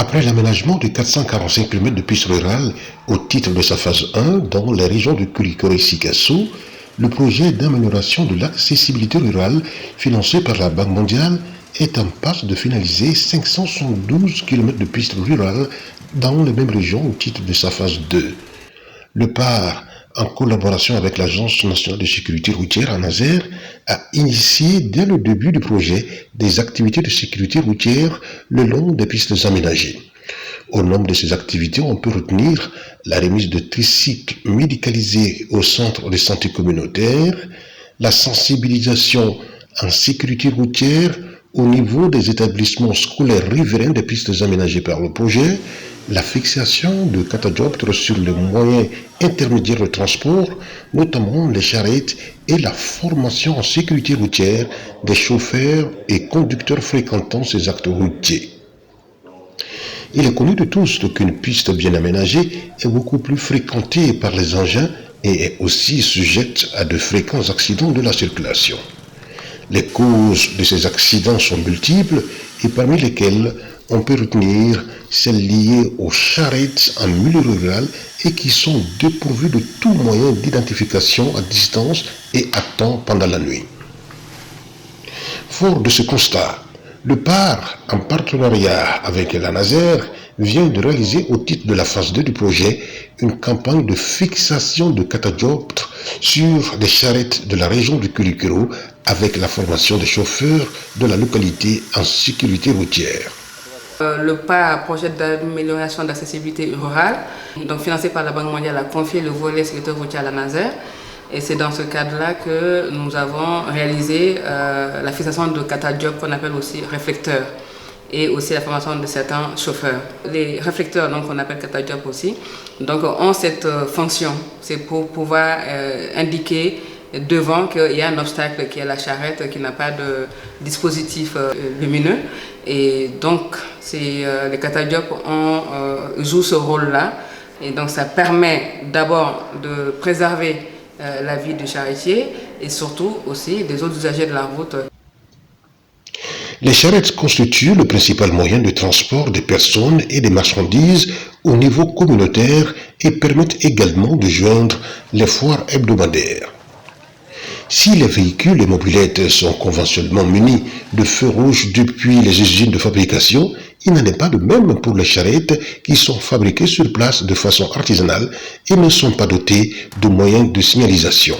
Après l'aménagement de 445 km de pistes rurales au titre de sa phase 1 dans les régions de Curicó et Sikasso, le projet d'amélioration de l'accessibilité rurale financé par la Banque mondiale est en passe de finaliser 572 km de pistes rurales dans les mêmes régions au titre de sa phase 2. Le PAR, en collaboration avec l'Agence nationale de sécurité routière ANASER, a initié dès le début du projet des activités de sécurité routière le long des pistes aménagées. Au nombre de ces activités, on peut retenir la remise de tricycles médicalisés au centre de santé communautaire, la sensibilisation en sécurité routière au niveau des établissements scolaires riverains des pistes aménagées par le projet, la fixation de catadioptres sur les moyens intermédiaires de transport, notamment les charrettes, et la formation en sécurité routière des chauffeurs et conducteurs fréquentant ces actes routiers. Il est connu de tous qu'une piste bien aménagée est beaucoup plus fréquentée par les engins et est aussi sujette à de fréquents accidents de la circulation. Les causes de ces accidents sont multiples et parmi lesquelles on peut retenir celles liées aux charrettes en milieu rural et qui sont dépourvues de tout moyen d'identification à distance et à temps pendant la nuit. Fort de ce constat, le PAR, en partenariat avec l'ANASER, vient de réaliser au titre de la phase 2 du projet une campagne de fixation de catadioptres sur des charrettes de la région du Curicó avec la formation des chauffeurs de la localité en sécurité routière. Le PAR, projet d'amélioration de l'accessibilité rurale, donc financé par la Banque mondiale, a confié le volet sécurité routière à l'ANASER. Et c'est dans ce cadre-là que nous avons réalisé la fixation de catadioptres qu'on appelle aussi réflecteurs et aussi la formation de certains chauffeurs. Les réflecteurs, donc on appelle catadioptres aussi, donc ont cette fonction, c'est pour pouvoir indiquer devant qu'il y a un obstacle qui est la charrette qui n'a pas de dispositif lumineux. Et donc les catadioptres jouent ce rôle-là. Et donc ça permet d'abord de préserver la vie du charretier et surtout aussi des autres usagers de la route. Les charrettes constituent le principal moyen de transport des personnes et des marchandises au niveau communautaire et permettent également de joindre les foires hebdomadaires. Si les véhicules et mobylettes sont conventionnellement munis de feux rouges depuis les usines de fabrication, il n'en est pas de même pour les charrettes qui sont fabriquées sur place de façon artisanale et ne sont pas dotées de moyens de signalisation.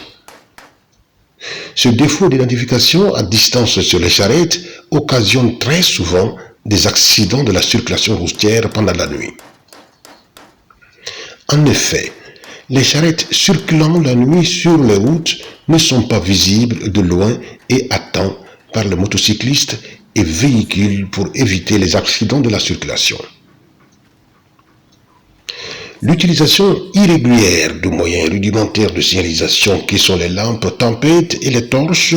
Ce défaut d'identification à distance sur les charrettes occasionne très souvent des accidents de la circulation routière pendant la nuit. En effet, les charrettes circulant la nuit sur les routes ne sont pas visibles de loin et à temps par les motocyclistes et véhicules pour éviter les accidents de la circulation. L'utilisation irrégulière de moyens rudimentaires de signalisation qui sont les lampes tempêtes et les torches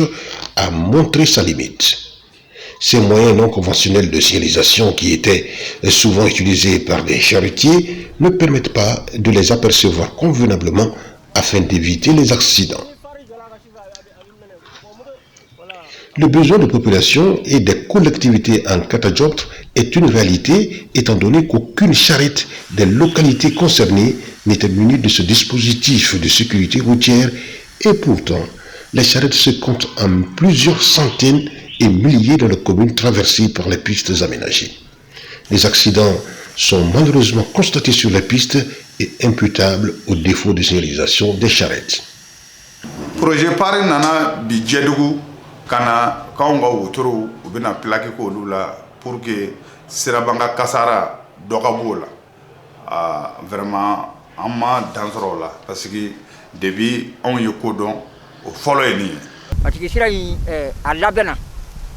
a montré sa limite. Ces moyens non conventionnels de signalisation qui étaient souvent utilisés par des charretiers ne permettent pas de les apercevoir convenablement afin d'éviter les accidents. Le besoin de population et des collectivités en catadioptres est une réalité étant donné qu'aucune charrette des localités concernées n'était munie de ce dispositif de sécurité routière et pourtant les charrettes se comptent en plusieurs centaines et milliers dans les communes traversées par les pistes aménagées. Les accidents sont malheureusement constatés sur les pistes et imputables au défaut de signalisation des charrettes. Projet Paris nana Bidjedou kana kaunga wotoro ubina plaki ko lula pour que sirabanga kasara dokabola vraiment amma dansoro la parce que depuis on yoko don au follow ni parce que sira a labena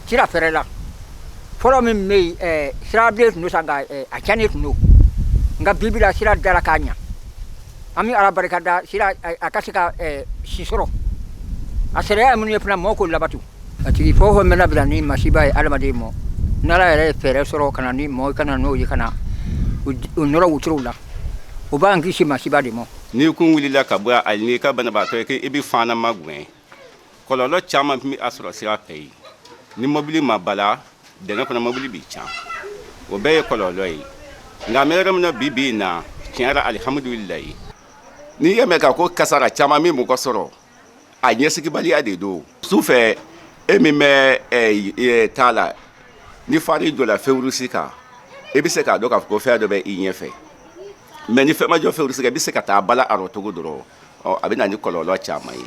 sira ferela follow me sira ble no sanga a chanet no nga bibila sira dala kanya ami ala barikada sira akasika sisoro asere mun yepna moko labatu ati fo mena bilani masiba alamade mo nala ere fere soro kana ni mo kana no yikana unoro wutrula obangi shi masiba de mo ni kun wulila ka bua alni ka bana ba to ke ibi fana magwen kololo chama mi asro sira pay ni mobili mabala de na kana mobili bi cha o be kololo yi nga merem na bibi na tiara alhamdulillah ni yeme ka ko kasara chama mi mu ko soro a nyesiki bali ade do soufe emi me tala ni fari do la feurusika e bi se ka do ka ko fe do be inyefe mais ni fe ma jo feurusika bi se ka ta bala arotogo doro abina ni kololo chama yi.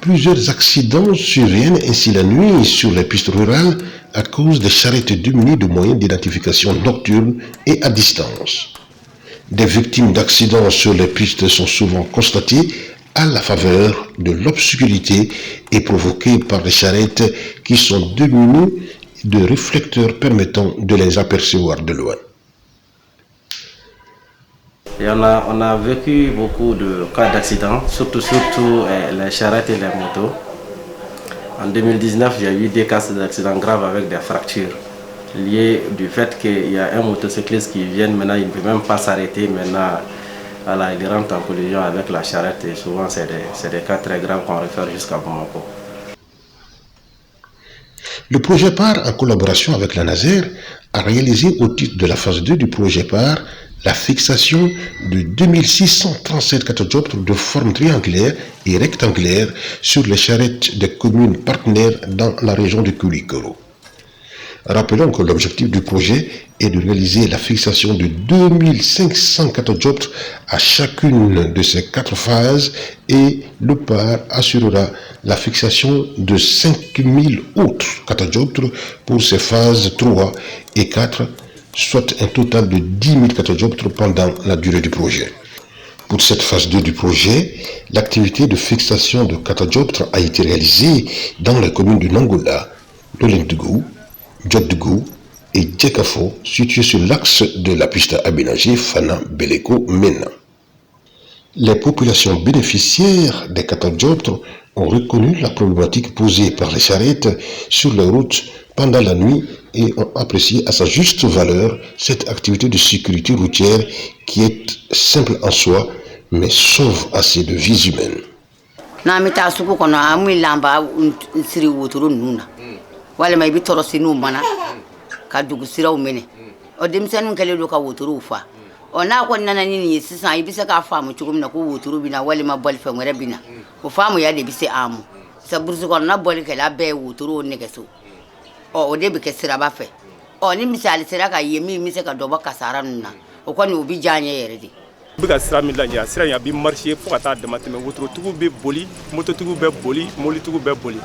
Plusieurs accidents surviennent ainsi la nuit sur les pistes rurales à cause des charrettes démunies de moyens d'identification nocturne et à distance. Des victimes d'accidents sur les pistes sont souvent constatées à la faveur de l'obscurité et provoquées par des charrettes qui sont démunies de réflecteurs permettant de les apercevoir de loin. Et on a vécu beaucoup de cas d'accidents, surtout les charrettes et les motos. En 2019, il y a eu des cas d'accidents graves avec des fractures liées du fait qu'il y a un motocycliste qui vient maintenant, il ne peut même pas s'arrêter maintenant. Voilà, il rentre en collision avec la charrette et souvent c'est des cas très graves qu'on réfère jusqu'à Bamako. Le projet PAR, en collaboration avec la Naser, a réalisé au titre de la phase 2 du projet PAR la fixation de 2637 catadioptres de forme triangulaire et rectangulaire sur les charrettes des communes partenaires dans la région de Koulikoro. Rappelons que l'objectif du projet est de réaliser la fixation de 2500 catadioptres à chacune de ces 4 phases et le PAR assurera la fixation de 5000 autres catadioptres pour ces phases 3 et 4, soit un total de 10 000 catadioptres pendant la durée du projet. Pour cette phase 2 du projet, l'activité de fixation de catadioptres a été réalisée dans les communes de Nangola, Lolendugou, Djoddougou et Djekafo, situés sur l'axe de la piste aménagée Fana-Beleko-Mena. Les populations bénéficiaires des catadioptres ont reconnu la problématique posée par les charrettes sur les routes pendant la nuit et ont apprécié à sa juste valeur cette activité de sécurité routière qui est simple en soi mais sauve assez de vies humaines. Wale mai bitoro sinu mana ka dugu siraw mene o demsanu kele do ka woturu fa o na ko nana ni sisan ibisa ka faamu cugum na ko woturu bina wale ma bol fe ngere bina ko faamu ya de bise amu sa bursu ko na bol ke la be woturu ne keso o de be ke sira ba fe o ni misali sira ka yemi mi se ka do ba kasara nuna o ko ni obi janye yere di biga sira mi la nya sira ya bi marché fo ka ta de mateme woturu tugu be boli moto tugu be boli moli tugu be boli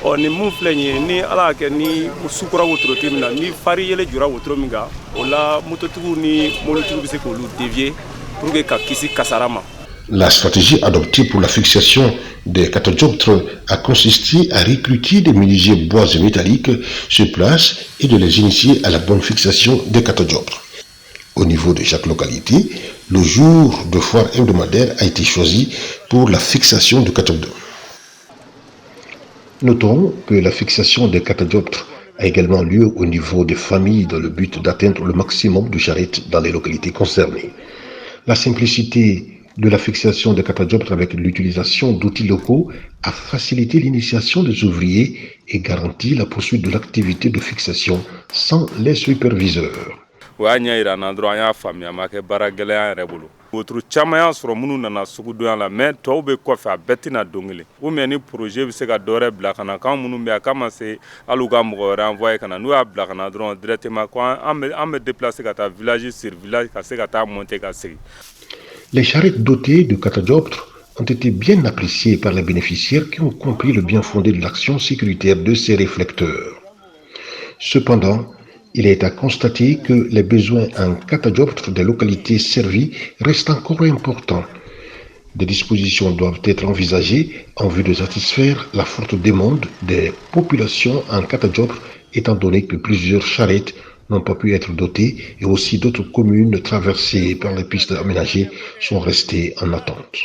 o ni mun flenye ni ala ke ni sukura wotoro timina ni fari yele jura wotoro minga o la mototugu ni molotugu bi se ko lu dévier pour que ka kisi kasarama. La stratégie adoptée pour la fixation des catadioptres a consisté à recruter des menuisiers bois et métalliques sur place et de les initier à la bonne fixation des catadioptres. Au niveau de chaque localité, le jour de foire hebdomadaire a été choisi pour la fixation du catadioptre. Notons que la fixation des catadioptres a également lieu au niveau des familles dans le but d'atteindre le maximum de charrettes dans les localités concernées. La simplicité de la fixation des catadioptres avec l'utilisation d'outils locaux a facilité l'initiation des ouvriers et garanti la poursuite de l'activité de fixation sans les superviseurs. Wotoro caman y'a sɔrɔ minnu nana sugudonya la mais tɔw bɛ kɔfɛ a bɛɛ tɛna don kelen ou bien ni projet bɛ se ka dɔ wɛrɛ bila ka na k'an minnu bɛ yan k'an ma se hali u ka mɔgɔ wɛrɛ envoyer ka na n'u y'a bila ka na dɔrɔn directement ko an bɛ déplacer ka taa village sur village ka se ka taa monter ka segin. Les charrettes dotées de catadioptres ont été bien appréciées par les bénéficiaires qui ont compris le bien fondé de l'action sécuritaire de ces réflecteurs. Cependant, il est à constater que les besoins en catadioptres des localités servies restent encore importants. Des dispositions doivent être envisagées en vue de satisfaire la forte demande des populations en catadioptres, étant donné que plusieurs charrettes n'ont pas pu être dotées et aussi d'autres communes traversées par les pistes aménagées sont restées en attente.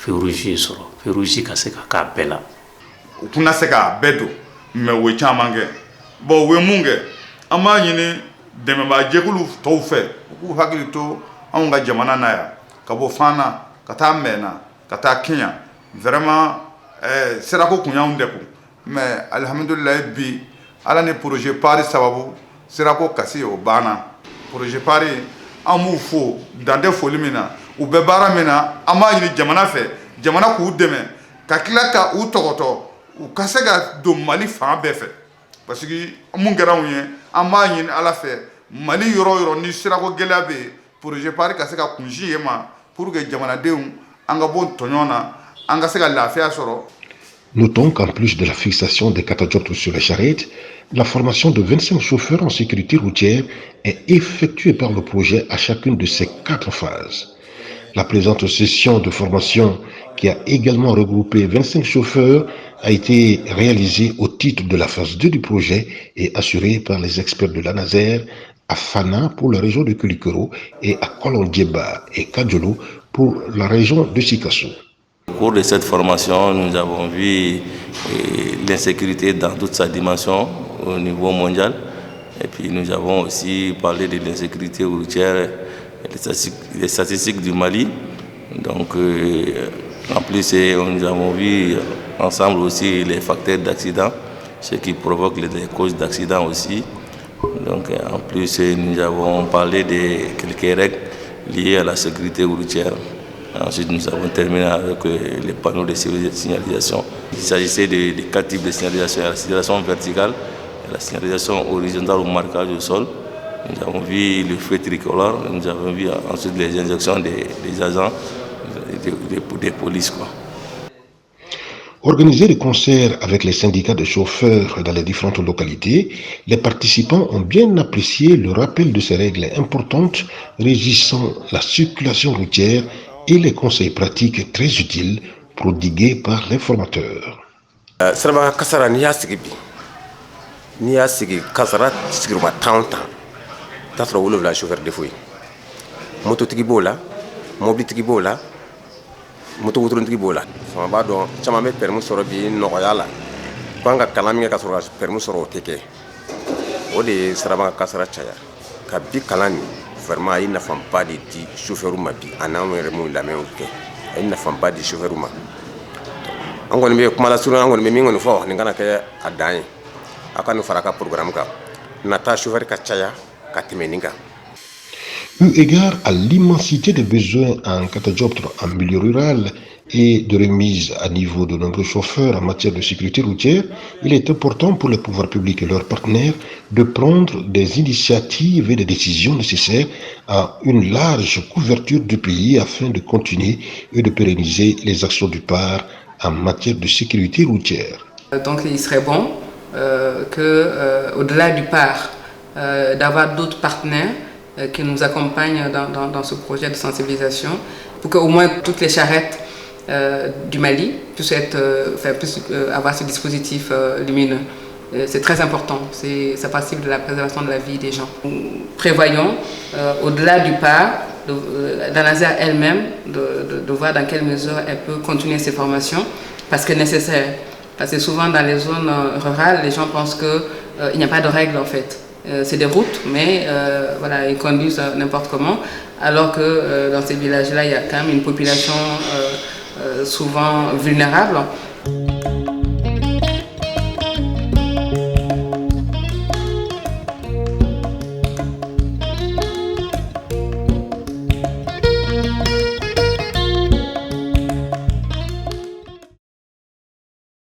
Féruji ka se ka k'a bɛɛ la. U tɛna se k'a bɛɛ don mais o ye caman kɛ bon o ye mun kɛ an b'a ɲini dɛmɛbaajɛkulu tɔw fɛ u k'u hakili to anw ka jamana na yan ka bɔ Fana ka taa Mɛna ka taa Kenya vraiment sera ko kunyanw de ko mais alhamdulillah bi ala ni projet Paris sababu sera ko kasi o bana projet Paris amu fo dande foli mina u be bara mina ama yini jamana fe jamana ku deme ka kila ka u togoto u kasega do Mali fa be fe parce que mun gara unye ama yini ala fe Mali yoro ni sera ko gelabe projet Paris kasega kunji yema pour que jamana deun anga bon tonyona anga sega lafia soro. Notons qu'en plus de la fixation des catadioptres sur les charrettes, la formation de 25 chauffeurs en sécurité routière est effectuée par le projet à chacune de ces 4 phases. La présente session de formation, qui a également regroupé 25 chauffeurs, a été réalisée au titre de la phase 2 du projet et assurée par les experts de l'ANASER à Fana pour la région de Kulikoro et à Kolondieba et Kadjolo pour la région de Sikasso. Au cours de cette formation, nous avons vu l'insécurité dans toute sa dimension au niveau mondial. Et puis nous avons aussi parlé de l'insécurité routière, les statistiques du Mali. Donc en plus, nous avons vu ensemble aussi les facteurs d'accident, ce qui provoque les causes d'accident aussi. Donc en plus, nous avons parlé de quelques règles liées à la sécurité routière. Ensuite, nous avons terminé avec les panneaux de signalisation. Il s'agissait de 4 types de signalisation. La signalisation verticale, la signalisation horizontale ou marquage au sol. Nous avons vu le feu tricolore. Nous avons vu ensuite les injections des agents des polices, quoi. Organisé de concert avec les syndicats de chauffeurs dans les différentes localités, les participants ont bien apprécié le rappel de ces règles importantes régissant la circulation routière et les conseils pratiques très utiles prodigués par les formateurs. Saraba kasara ni yasigi kasara sigiruma tanta tasra wolo la chauffeur de fouille moto tigi bola mobile tigi bola moto wotron tigi bola sama ba don chama me permis soro bi no yala banga kalami ka soro permis soro teke o de saraba kasara chaya ka bi kalani vraiment il ne font pas de chauffeur ma bi anam remo la même que il ne font pas de chauffeur ma angone be kuma la suru angone me ngone fo ni ngana ke adai aka no faraka programme ka nata chauffeur ka chaya ka temeninga. Eu égard à l'immensité des besoins en catadioptre en milieu rural et de remise à niveau de nombreux chauffeurs en matière de sécurité routière, il est important pour les pouvoirs publics et leurs partenaires de prendre des initiatives et des décisions nécessaires à une large couverture du pays afin de continuer et de pérenniser les actions du PAR en matière de sécurité routière. Donc il serait bon au-delà du PAR, d'avoir d'autres partenaires qui nous accompagnent dans ce projet de sensibilisation pour qu'au moins toutes les charrettes du Mali puissent avoir ce dispositif lumineux. C'est très important, ça participe de la préservation de la vie des gens. Nous prévoyons, au-delà du PAR, l'ANASER elle-même, de voir dans quelle mesure elle peut continuer ses formations, parce que c'est nécessaire. Parce que souvent dans les zones rurales, les gens pensent qu'il n'y a pas de règles en fait. C'est des routes, mais voilà, ils conduisent n'importe comment, alors que dans ces villages-là, il y a quand même une population souvent vulnérable.